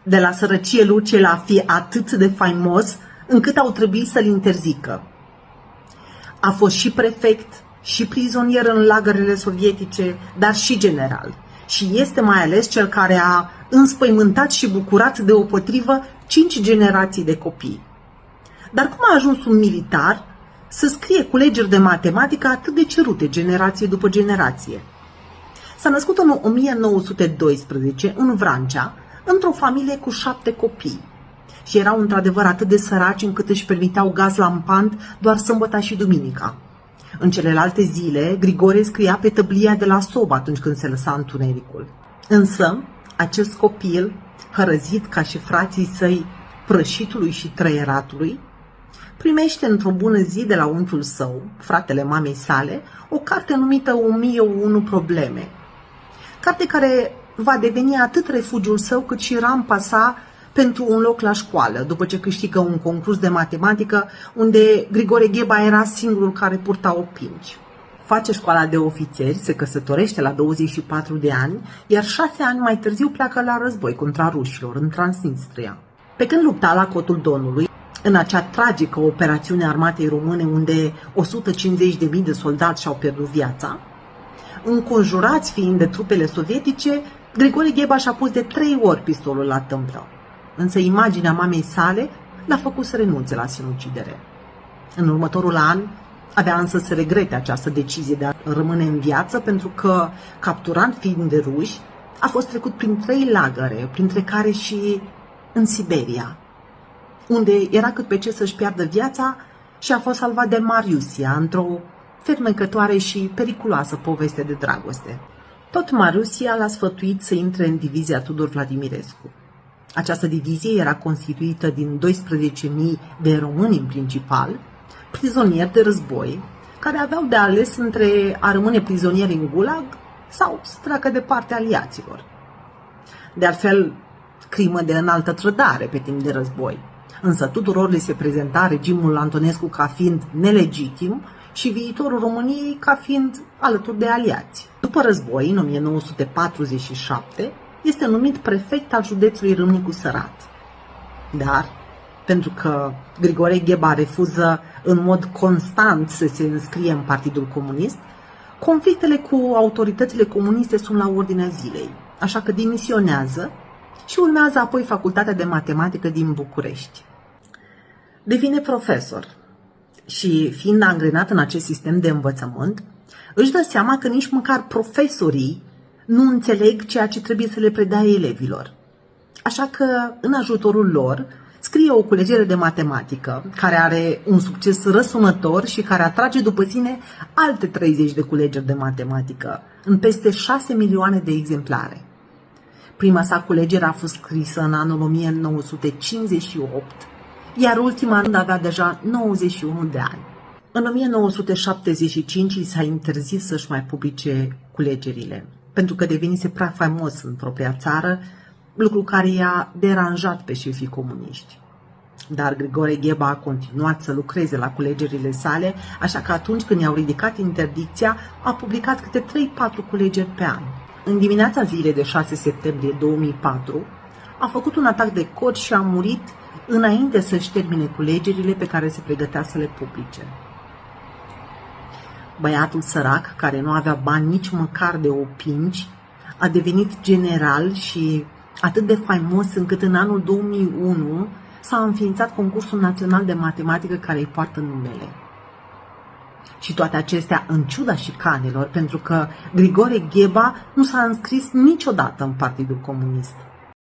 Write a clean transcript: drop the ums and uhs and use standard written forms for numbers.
de la sărăcie luce la a fi atât de faimos încât au trebuit să-l interzică. A fost și prefect, și prizonier în lagărele sovietice, dar și general. Și este mai ales cel care a înspăimântat și bucurat deopotrivă 5 generații de copii. Dar cum a ajuns un militar să scrie culegeri de matematică atât de cerute generație după generație? S-a născut în 1912 în Vrancea, într-o familie cu 7 copii. Și erau într-adevăr atât de săraci încât își permiteau gaz lampant doar sâmbăta și duminica. În celelalte zile, Grigore scria pe tăblia de la sobă atunci când se lăsa întunericul. Însă, acest copil, hărăzit ca și frații săi prășitului și trăieratului, primește într-o bună zi de la unchiul său, fratele mamei sale, o carte numită 1001 probleme. Carte care va deveni atât refugiul său cât și rampa sa pentru un loc la școală, după ce câștigă un concurs de matematică unde Grigore Gheba era singurul care purta opinci. Face școala de ofițeri, se căsătorește la 24 de ani, iar 6 ani mai târziu pleacă la război contra rușilor în Transnistria. Pe când lupta la Cotul Donului, în acea tragică operațiune armatei române unde 150.000 de soldați și-au pierdut viața, înconjurați fiind de trupele sovietice, Grigore Gheba și-a pus de 3 ori pistolul la tâmplă. Însă imaginea mamei sale l-a făcut să renunțe la sinucidere. În următorul an avea însă să regrete această decizie de a rămâne în viață, pentru că, capturant fiind de ruși, a fost trecut prin 3 lagăre, printre care și în Siberia, unde era cât pe ce să-și piardă viața și a fost salvat de Mariusia într-o fermecătoare și periculoasă poveste de dragoste. Tot Mariusia l-a sfătuit să intre în divizia Tudor Vladimirescu. Această divizie era constituită din 12.000 de români în principal, prizonieri de război, care aveau de ales între a rămâne prizonieri în gulag sau să treacă de partea aliaților. De altfel, crimă de înaltă trădare pe timp de război. Însă tuturor le se prezenta regimul Antonescu ca fiind nelegitim și viitorul României ca fiind alături de aliați. După război, în 1947, este numit prefect al județului Râmnicu Sărat. Dar, pentru că Grigore Gheba refuză în mod constant să se înscrie în Partidul Comunist, conflictele cu autoritățile comuniste sunt la ordinea zilei, așa că dimisionează și urmează apoi Facultatea de Matematică din București. Devine profesor și, fiind angrenat în acest sistem de învățământ, își dă seama că nici măcar profesorii nu înțeleg ceea ce trebuie să le predea elevilor. Așa că, în ajutorul lor, scrie o culegere de matematică, care are un succes răsunător și care atrage după sine alte 30 de culegeri de matematică, în peste 6 milioane de exemplare. Prima sa culegere a fost scrisă în anul 1958, iar ultima rând avea deja 91 de ani. În 1975 i s-a interzis să-și mai publice culegerile, pentru că devenise prea faimos în propria țară, lucru care i-a deranjat pe șefii comuniști. Dar Grigore Gheba a continuat să lucreze la culegerile sale, așa că atunci când i-au ridicat interdicția, a publicat câte 3-4 culegeri pe an. În dimineața zilei de 6 septembrie 2004, a făcut un atac de cor și a murit înainte să-și termine culegerile pe care se pregătea să le publice. Băiatul sărac, care nu avea bani nici măcar de opinci, a devenit general și atât de faimos încât în anul 2001 s-a înființat concursul național de matematică care îi poartă numele. Și toate acestea în ciuda șicanelor, pentru că Grigore Gheba nu s-a înscris niciodată în Partidul Comunist.